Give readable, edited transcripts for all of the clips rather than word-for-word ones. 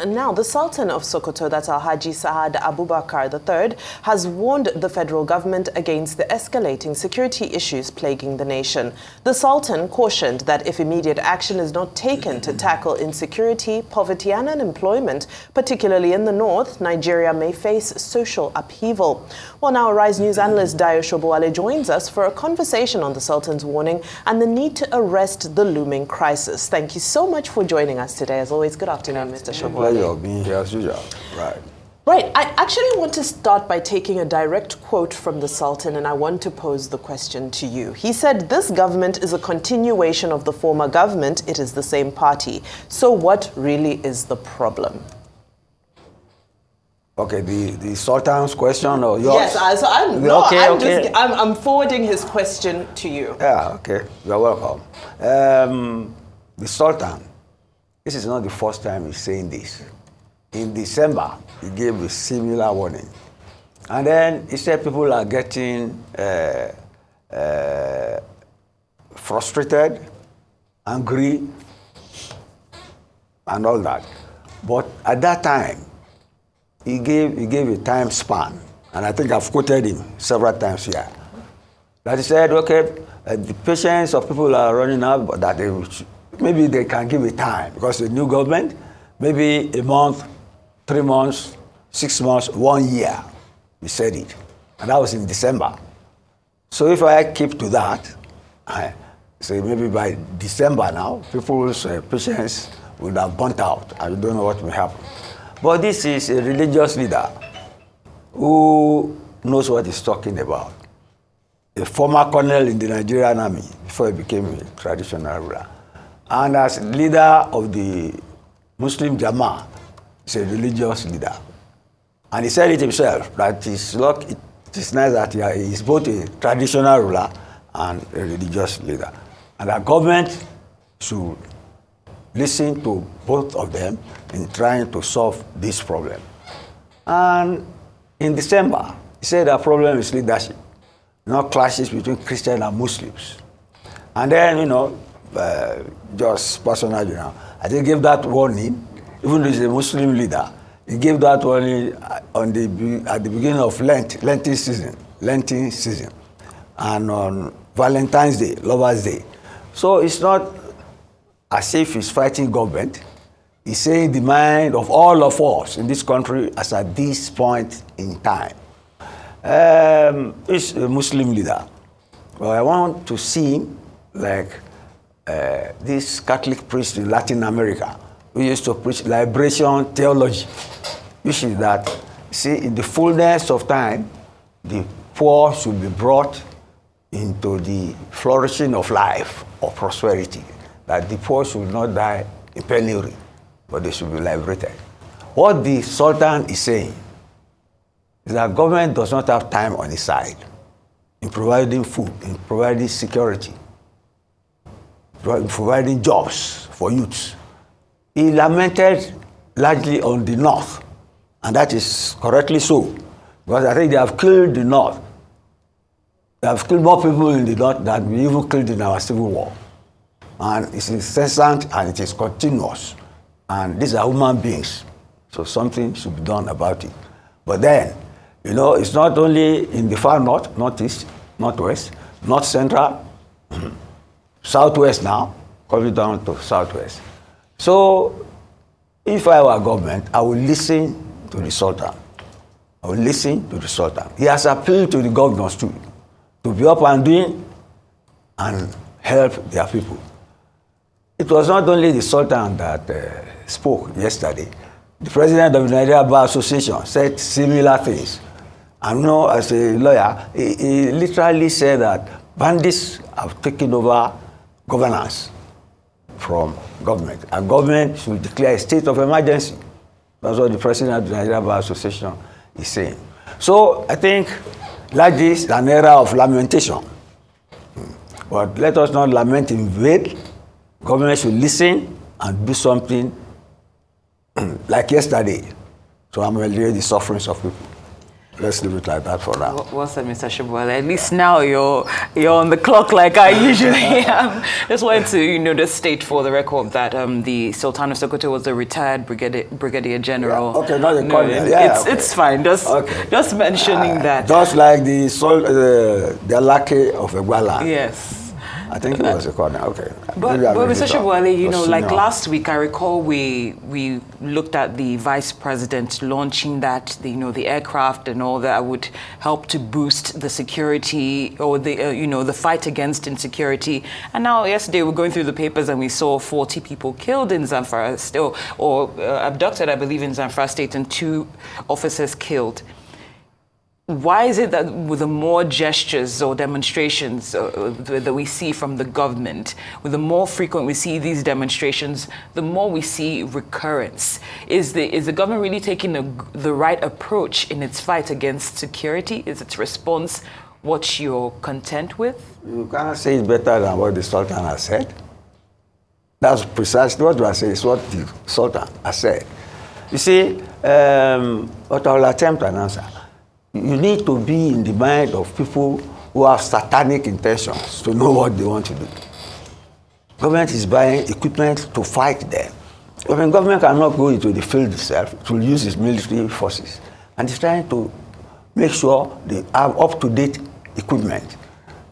Now, the Sultan of Sokoto, that's Alhaji Saad Abubakar III, has warned the federal government against the escalating security issues plaguing the nation. The Sultan cautioned that if immediate action is not taken to tackle insecurity, poverty and unemployment, particularly in the north, Nigeria may face social upheaval. Well, now Rise News analyst Dayo Sobowale joins us for a conversation on the Sultan's warning and the need to arrest the looming crisis. Thank you so much for joining us today. As always, good afternoon, Mr. Sobowale. Pleasure being here as usual. Right. I actually want to start by taking a direct quote from the Sultan, and I want to pose the question to you. He said, "This government is a continuation of the former government. It is the same party. So what really is the problem?" Okay, the Sultan's question or yours? Yes, so I'm forwarding his question to you. Yeah, okay. You're welcome. The Sultan, this is not the first time he's saying this. In December, he gave a similar warning. And then he said people are getting frustrated, angry, and all that. But at that time, he gave a time span, and I think I've quoted him several times here, that he said, okay, the patience of people are running out, but that maybe they can give a time, because the new government, maybe a month, 3 months, 6 months, 1 year, he said it. And that was in December. So if I keep to that, I say maybe by December now, people's patience would have burnt out. I don't know what will happen. But this is a religious leader who knows what he's talking about. A former colonel in the Nigerian army before he became a traditional ruler. And as leader of the Muslim Jama, he's a religious leader. And he said it himself, that it is nice that he is both a traditional ruler and a religious leader. And the government should listen to both of them in trying to solve this problem. And in December, he said the problem is leadership, not clashes between Christians and Muslims. And then, just personally I think he gave that warning, even though he's a Muslim leader, he gave that warning at the beginning of Lenten season, and on Valentine's Day, Lovers' Day. So it's not as if he's fighting government. He's saying the mind of all of us in this country as at this point in time. He's a Muslim leader. Well, I want to see him like this Catholic priest in Latin America who used to preach liberation theology, which is that, see, in the fullness of time, the poor should be brought into the flourishing of life or prosperity, that the poor should not die in penury, but they should be liberated. What the Sultan is saying is that government does not have time on its side in providing food, in providing security, in providing jobs for youths. He lamented largely on the north, and that is correctly so, because I think they have killed the north. They have killed more people in the north than we even killed in our civil war. And it's incessant and it is continuous. And these are human beings. So something should be done about it. But then, it's not only in the far north, northeast, northwest, north central, southwest now, coming down to southwest. So if I were government, I would listen to the Sultan. I would listen to the Sultan. He has appealed to the governors too, to be up and doing and help their people. It was not only the Sultan that spoke yesterday. The president of the Nigeria Bar Association said similar things. And as a lawyer, he literally said that bandits have taken over governance from government. And government should declare a state of emergency. That's what the president of the Nigeria Bar Association is saying. So I think largely it's an era of lamentation. But let us not lament in vain. Government should listen and do something like yesterday to ameliorate the sufferings of people. let's leave it like that for now. Well said, Mr. Sobowale. At least now you're on the clock like I usually am. Just wanted to, just state for the record that the Sultan of Sokoto was a retared brigadier general. Yeah. Okay, not a colonel. It's fine. Just mentioning that. Just like the lackey of Iguala. Yes. I think it was a colonel. Okay. But Mr. Sobowale, like last week, I recall we looked at the vice president launching that, the aircraft and all that would help to boost the security or the fight against insecurity. And now yesterday we're going through the papers and we saw 40 people killed in Zamfara still, or abducted, I believe, in Zamfara State, and 2 officers killed. Why is it that with the more gestures or demonstrations that we see from the government, with the more frequent we see these demonstrations, the more we see recurrence? Is the government really taking the right approach in its fight against security? Is its response what you're content with? You cannot say it better than what the Sultan has said. That's precisely what I say. It's what the Sultan has said. You see, what I will attempt to answer. You need to be in the mind of people who have satanic intentions to know what they want to do. Government is buying equipment to fight them. Government cannot go into the field itself to use its military forces. And it's trying to make sure they have up-to-date equipment.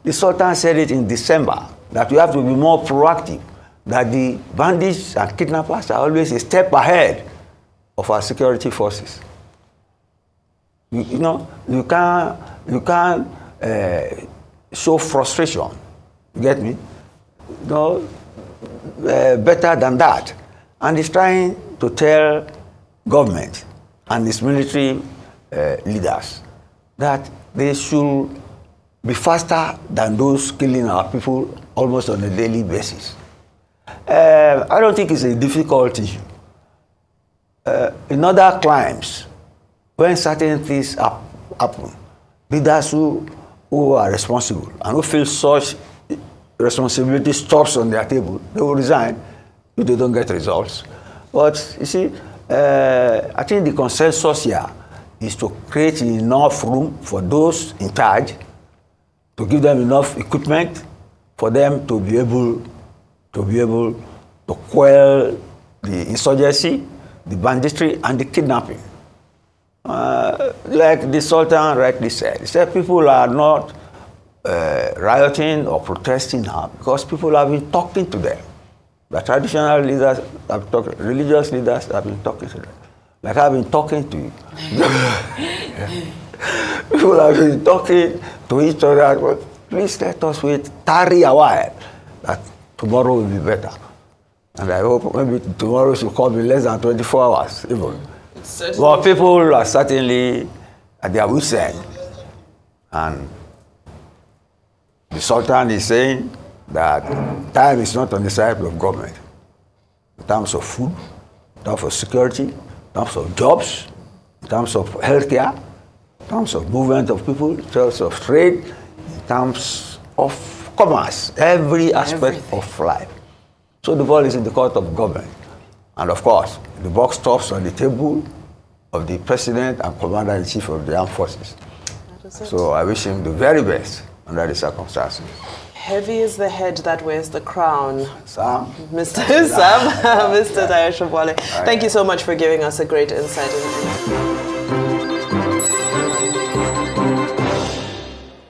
The Sultan said it in December, that we have to be more proactive, that the bandits and kidnappers are always a step ahead of our security forces. You can't show frustration. You get me? Better than that. And he's trying to tell government and its military leaders that they should be faster than those killing our people almost on a daily basis. I don't think it's a difficult issue. In other climes, when certain things happen, leaders who are responsible and who feel such responsibility stops on their table, they will resign if they don't get results. But you see, I think the consensus here is to create enough room for those in charge, to give them enough equipment for them to be able to quell the insurgency, the banditry, and the kidnapping. Like the Sultan rightly said, he said people are not rioting or protesting now because people have been talking to them. The traditional leaders have talked, religious leaders have been talking to them. Like I've been talking to you. People have been talking to each other, but please let us wait, tarry a while, that tomorrow will be better. And I hope maybe tomorrow should come in less than 24 hours, even. Well, people are certainly at their wit's end. And the Sultan is saying that time is not on the side of government. In terms of food, in terms of security, in terms of jobs, in terms of healthcare, in terms of movement of people, in terms of trade, in terms of commerce, every aspect of life. So the ball is in the court of government. And of course, the buck stops on the table of the President and Commander-in-Chief of the Armed Forces. So I wish him the very best under the circumstances. Heavy is the head that wears the crown. Sam. Mr. Dayo Sobowale. Thank you so much for giving us a great insight into